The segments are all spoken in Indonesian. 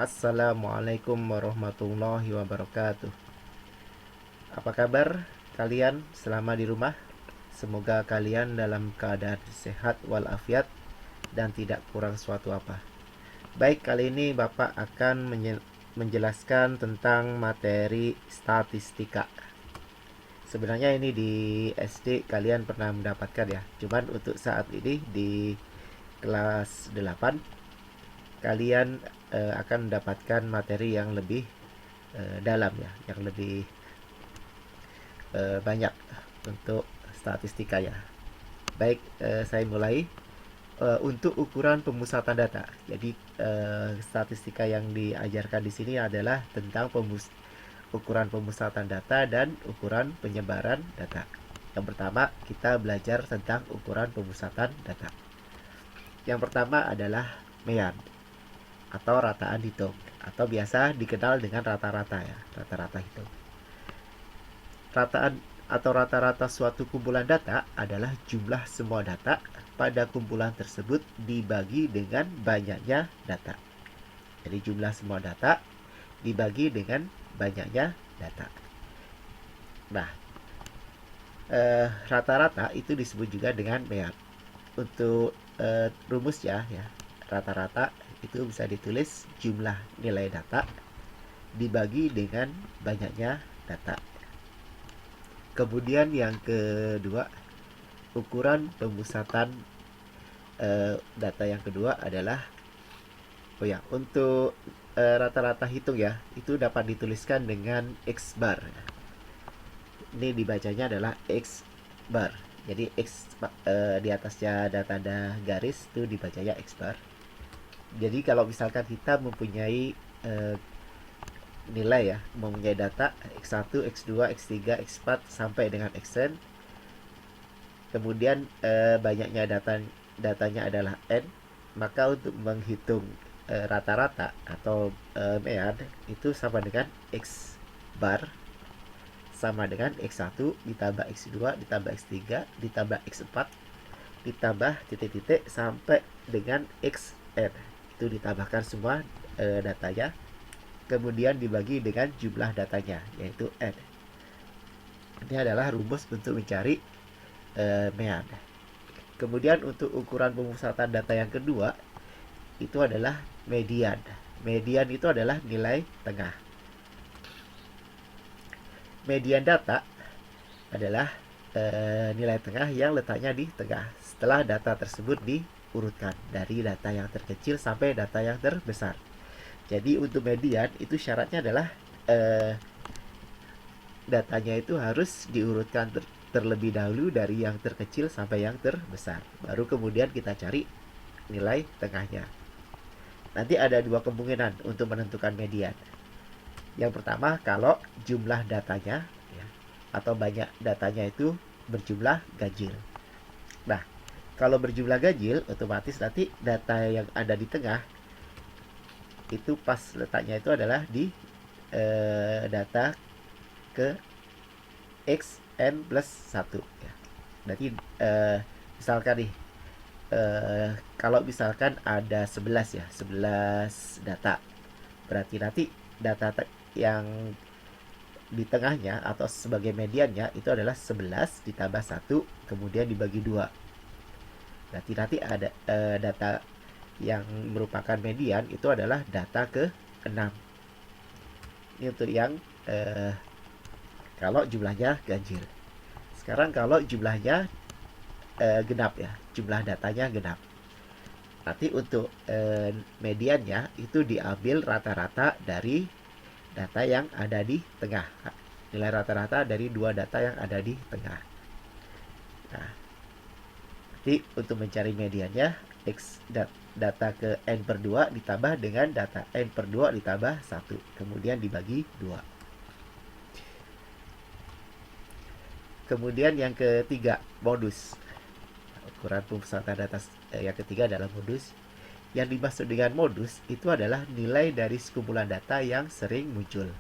Assalamualaikum warahmatullahi wabarakatuh. Apa kabar kalian selama di rumah? Semoga kalian dalam keadaan sehat walafiat dan tidak kurang suatu apa. Baik, kali ini Bapak akan menjelaskan tentang materi statistika. Sebenarnya ini di SD kalian pernah mendapatkan ya. Cuman untuk saat ini di kelas 8 kalian akan mendapatkan materi yang lebih dalam ya, yang lebih banyak untuk statistika ya. Baik, saya mulai. Untuk ukuran pemusatan data. Jadi statistika yang diajarkan di sini adalah tentang ukuran pemusatan data dan ukuran penyebaran data. Yang pertama, kita belajar tentang ukuran pemusatan data. Yang pertama adalah mean atau rataan hitung, atau biasa dikenal dengan rata-rata ya, rata-rata hitung. Rataan atau rata-rata suatu kumpulan data adalah jumlah semua data pada kumpulan tersebut dibagi dengan banyaknya data. Jadi jumlah semua data dibagi dengan banyaknya data. Nah, rata-rata itu disebut juga dengan mean. Untuk rumusnya ya, rata-rata itu bisa ditulis jumlah nilai data dibagi dengan banyaknya data. Kemudian yang kedua, ukuran pemusatan data yang kedua adalah untuk rata-rata hitung ya, itu dapat dituliskan dengan X bar. Ini dibacanya adalah X bar. Jadi X di atasnya ada tanda garis itu dibacanya X bar. Jadi kalau misalkan kita mempunyai nilai ya, mempunyai data X1, X2, X3, X4 sampai dengan Xn, kemudian banyaknya datanya adalah n, maka untuk menghitung rata-rata atau mean itu sama dengan X bar sama dengan X1 ditambah X2 ditambah X3 ditambah X4 ditambah titik-titik sampai dengan Xn. Itu ditambahkan semua datanya, kemudian dibagi dengan jumlah datanya, yaitu n. Ini adalah rumus untuk mencari mean. Kemudian untuk ukuran pemusatan data yang kedua itu adalah median. Median itu adalah nilai tengah. Median data adalah nilai tengah yang letaknya di tengah setelah data tersebut diurutkan dari data yang terkecil sampai data yang terbesar. Jadi untuk median itu syaratnya adalah datanya itu harus diurutkan terlebih dahulu dari yang terkecil sampai yang terbesar. Baru kemudian kita cari nilai tengahnya. Nanti ada dua kemungkinan untuk menentukan median. Yang pertama, kalau jumlah datanya ya, atau banyak datanya itu berjumlah ganjil. Nah, kalau berjumlah ganjil, otomatis nanti data yang ada di tengah itu pas letaknya itu adalah di data ke xn plus 1 ya. Berarti misalkan nih, kalau misalkan ada 11 ya, 11 data, berarti nanti data yang di tengahnya atau sebagai mediannya itu adalah 11 ditambah 1 kemudian dibagi 2. Berarti nanti ada data yang merupakan median itu adalah data ke 6. Ini untuk yang kalau jumlahnya ganjil. Sekarang kalau jumlahnya genap ya, jumlah datanya genap. Nanti untuk mediannya itu diambil rata-rata dari data yang ada di tengah. Nilai rata-rata dari dua data yang ada di tengah. Nah, nanti untuk mencari mediannya, X data ke N per 2 ditambah dengan data N per 2 ditambah 1. Kemudian dibagi 2. Kemudian yang ketiga, modus. Ukuran pemusatan data yang ketiga adalah modus. Yang dimaksud dengan modus itu adalah nilai dari sekumpulan data yang sering muncul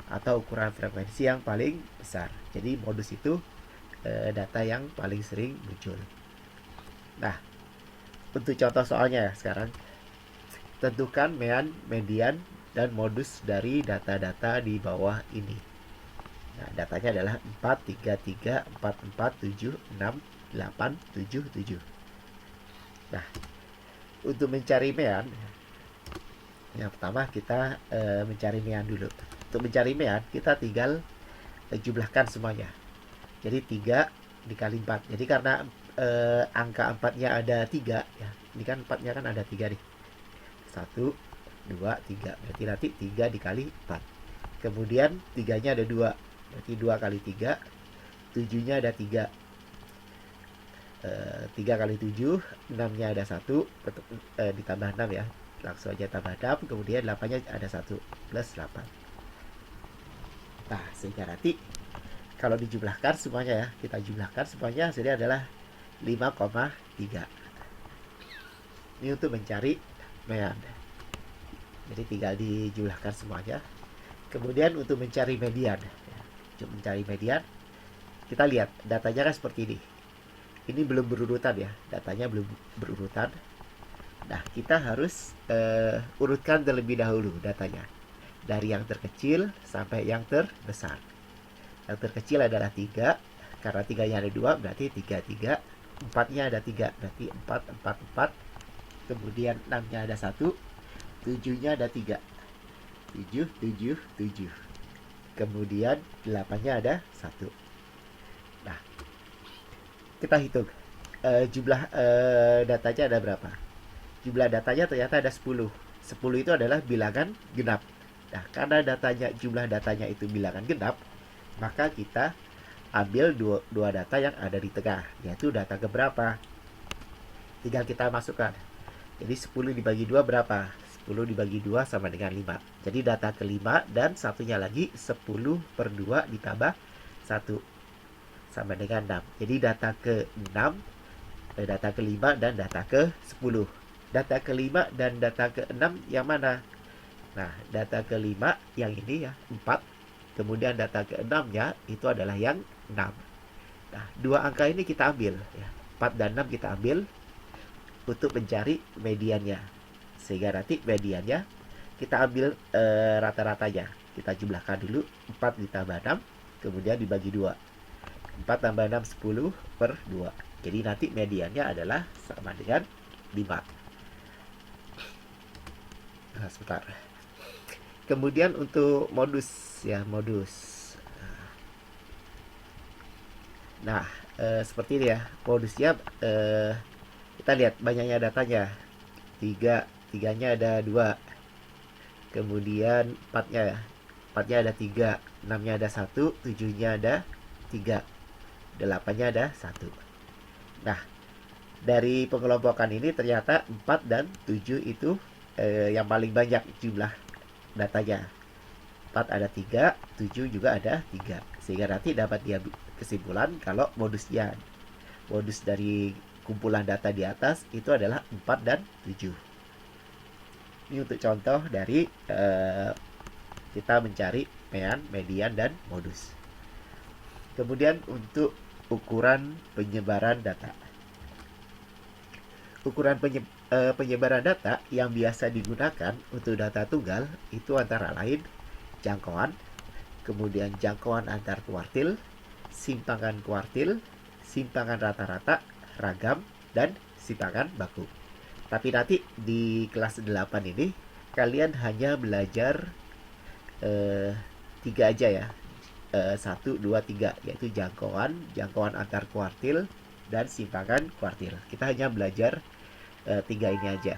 atau ukuran frekuensi yang paling besar. Jadi modus itu data yang paling sering muncul. Nah, untuk contoh soalnya ya sekarang, tentukan mean, median, dan modus dari data-data di bawah ini. Nah, datanya adalah 4, 3, 3, 4, 4, 7, 6, 8, 7, 7. Nah, untuk mencari mean, yang pertama kita mencari mean dulu. Untuk mencari mean, kita tinggal jumlahkan semuanya. Jadi 3 dikali 4. Jadi karena angka 4-nya ada 3 ya. Ini kan 4-nya kan ada 3 nih. 1, 2, 3. Berarti nanti 3 dikali 4. Kemudian 3-nya ada 2. Berarti 2 kali 3. 7-nya ada 3. 3 kali 7, 6-nya ada 1. Ditambah 6 ya. Langsung aja tambah 6. Kemudian 8-nya ada 1. Plus 8. Nah, sehingga nanti kalau dijumlahkan semuanya ya, kita jumlahkan semuanya hasilnya adalah 5,3. Ini untuk mencari mean. Jadi tinggal dijumlahkan semuanya. Kemudian untuk mencari median, untuk mencari median, kita lihat datanya kan seperti ini. Ini belum berurutan ya, datanya belum berurutan. Nah, kita harus urutkan terlebih dahulu datanya dari yang terkecil sampai yang terbesar. Yang terkecil adalah 3, karena 3-nya ada 2, berarti 3, 3. 4-nya ada 3, berarti 4, 4, 4. Kemudian 6-nya ada 1, 7-nya ada 3, 7, 7, 7. Kemudian 8-nya ada 1. Nah, kita hitung jumlah datanya ada berapa. Jumlah datanya ternyata ada 10. 10 itu adalah bilangan genap. Nah, karena jumlah datanya itu bilangan genap, maka kita ambil dua data yang ada di tengah, yaitu data keberapa. Tinggal kita masukkan. Jadi 10 dibagi 2 berapa? 10 dibagi 2 sama dengan 5. Jadi data kelima dan satunya lagi 10 per 2 ditambah 1 sama dengan 6. Jadi data ke-6, data kelima dan data ke-10. Data kelima dan data ke-6 yang mana? Nah, data kelima yang ini ya, 4. Kemudian data ke-6-nya itu adalah yang 6. Nah, dua angka ini kita ambil ya. 4 dan 6 kita ambil untuk mencari mediannya. Sehingga nanti mediannya kita ambil rata-ratanya. Kita jumlahkan dulu 4 ditambah 6, kemudian dibagi 2. 4 tambah 6 10 per 2. Jadi nanti mediannya adalah sama dengan 5. Nah, sebentar. Kemudian untuk modus ya, modus. Nah, seperti ini ya. Modusnya kita lihat banyaknya datanya. 3-nya ada 2. Kemudian 4-nya ya. 4-nya ada 3, 6-nya ada 1, 7-nya ada 3. 8-nya ada 1. Nah, dari pengelompokan ini ternyata 4 dan 7 itu yang paling banyak jumlah datanya. 4 ada 3, 7 juga ada 3. Sehingga nanti dapat diambil kesimpulan kalau modus dari kumpulan data di atas itu adalah 4 dan 7. Ini untuk contoh dari kita mencari mean, median, dan modus. Kemudian untuk ukuran penyebaran data. Ukuran penyebaran data yang biasa digunakan untuk data tunggal itu antara lain jangkauan, kemudian jangkauan antar kuartil, simpangan kuartil, simpangan rata-rata, ragam, dan simpangan baku. Tapi nanti di kelas 8 ini kalian hanya belajar 3 aja ya. 1, 2, 3, yaitu jangkauan antar kuartil, dan simpangan kuartil. Kita hanya belajar 3 ini aja.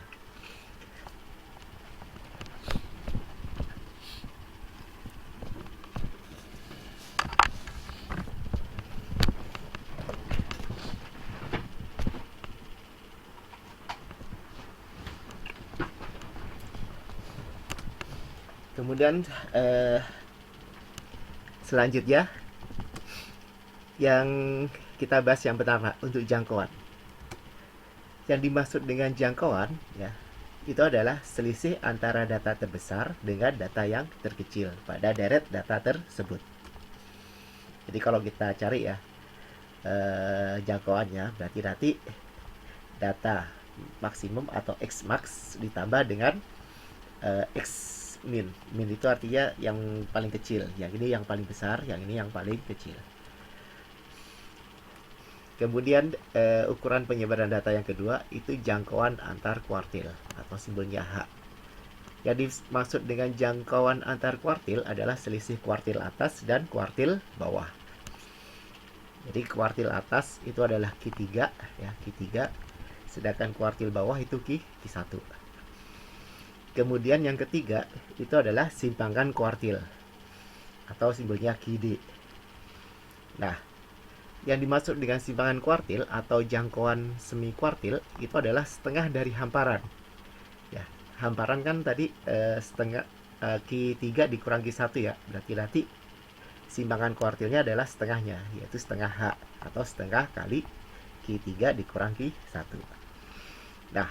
Kemudian selanjutnya yang kita bahas yang pertama untuk jangkauan. Yang dimaksud dengan jangkauan ya, itu adalah selisih antara data terbesar dengan data yang terkecil pada deret data tersebut. Jadi kalau kita cari ya jangkauannya, berarti nanti data maksimum atau X max ditambah dengan X min. Min itu artinya yang paling kecil, yang ini yang paling besar, yang ini yang paling kecil. Kemudian ukuran penyebaran data yang kedua itu jangkauan antar kuartil atau simbolnya H. Yang dimaksud dengan jangkauan antar kuartil adalah selisih kuartil atas dan kuartil bawah. Jadi kuartil atas itu adalah Q3 ya, Q3, sedangkan kuartil bawah itu Q1. Kemudian yang ketiga itu adalah simpangan kuartil atau simbolnya QD. Nah, yang dimaksud dengan simpangan kuartil atau jangkauan semi kuartil itu adalah setengah dari hamparan. Ya, hamparan kan tadi setengah Q3 dikurang Q1 ya. Berarti nanti simpangan kuartilnya adalah setengahnya, yaitu setengah H atau setengah kali Q3 dikurang Q1. Nah,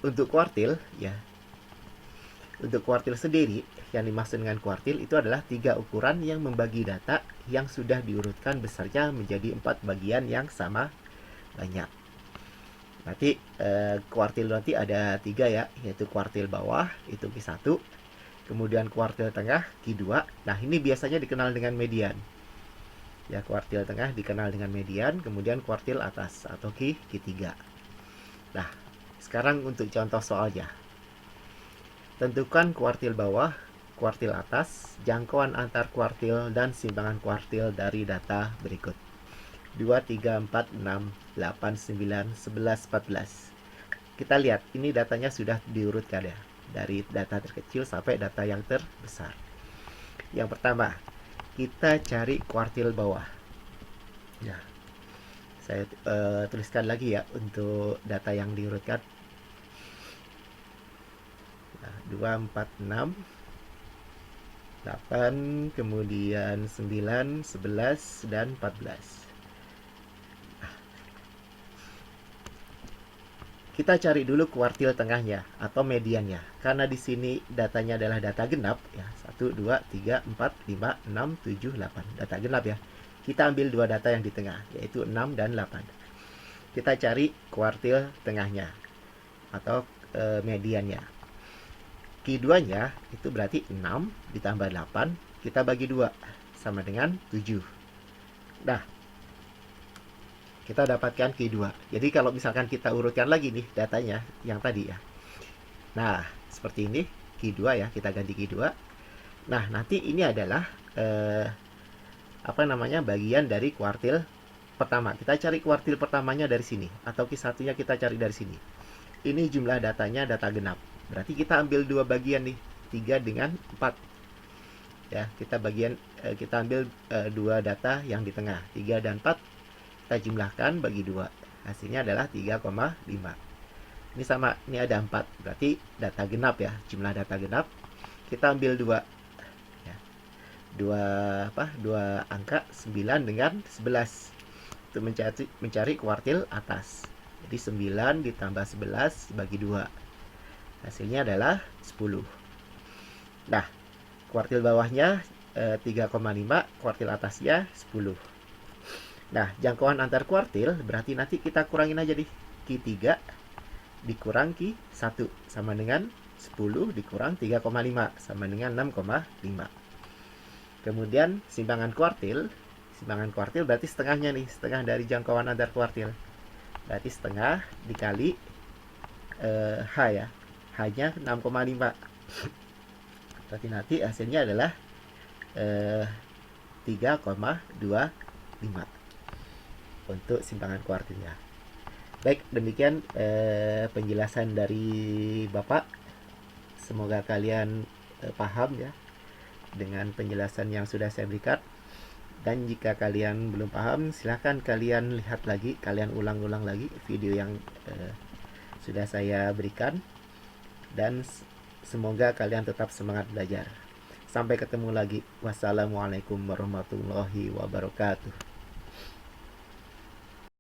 untuk kuartil ya, untuk kuartil sendiri yang dimaksud dengan kuartil itu adalah 3 ukuran yang membagi data yang sudah diurutkan besarnya menjadi 4 bagian yang sama banyak. Nanti kuartil nanti ada 3 ya, yaitu kuartil bawah itu Q1, kemudian kuartil tengah Q2. Nah, ini biasanya dikenal dengan median. Ya, kuartil tengah dikenal dengan median, kemudian kuartil atas atau Q3. Nah, sekarang untuk contoh soalnya. Tentukan kuartil bawah, kuartil atas, jangkauan antar kuartil, dan simpangan kuartil dari data berikut. 2, 3, 4, 6, 8, 9, 11, 14. Kita lihat, ini datanya sudah diurutkan ya. Dari data terkecil sampai data yang terbesar. Yang pertama, kita cari kuartil bawah. Ya, saya tuliskan lagi ya untuk data yang diurutkan. 2, 4, 6, 8, kemudian 9, 11, dan 14. Kita cari dulu kuartil tengahnya atau mediannya. Karena di sini datanya adalah data genap ya. 1, 2, 3, 4, 5, 6, 7, 8. Data genap ya. Kita ambil dua data yang di tengah, yaitu 6 dan 8. Kita cari kuartil tengahnya atau mediannya. Q2-nya itu berarti 6 ditambah 8, kita bagi 2 sama dengan 7. Nah, kita dapatkan Q2. Jadi kalau misalkan kita urutkan lagi nih datanya yang tadi ya. Nah, seperti ini Q2 ya, kita ganti Q2. Nah, nanti ini adalah bagian dari kuartil pertama. Kita cari kuartil pertamanya dari sini atau Q1-nya kita cari dari sini. Ini jumlah datanya data genap. Berarti kita ambil dua bagian nih, 3 dengan 4. Ya, kita ambil dua data yang di tengah, 3 dan 4. Kita jumlahkan bagi 2. Hasilnya adalah 3,5. Ini sama, ini ada 4. Berarti data genap ya, jumlah data genap. Kita ambil 2. Ya. Dua angka 9 dengan 11. Untuk mencari kuartil atas. Jadi 9 ditambah 11 bagi 2. Hasilnya adalah 10. Nah, kuartil bawahnya 3,5, kuartil atasnya 10. Nah, jangkauan antar kuartil berarti nanti kita kurangin aja nih. Q3 dikurang Q1 sama dengan 10 dikurang 3,5 sama dengan 6,5. Kemudian simpangan kuartil berarti setengahnya nih, setengah dari jangkauan antar kuartil. Berarti setengah dikali H ya. Hanya 6,5. Berarti nanti hasilnya adalah 3,25 untuk simpangan kuartilnya. Baik, demikian penjelasan dari Bapak. Semoga kalian paham ya dengan penjelasan yang sudah saya berikan. Dan jika kalian belum paham, silahkan kalian lihat lagi, kalian ulang-ulang lagi video yang sudah saya berikan. Dan semoga kalian tetap semangat belajar. Sampai ketemu lagi. Wassalamualaikum warahmatullahi wabarakatuh.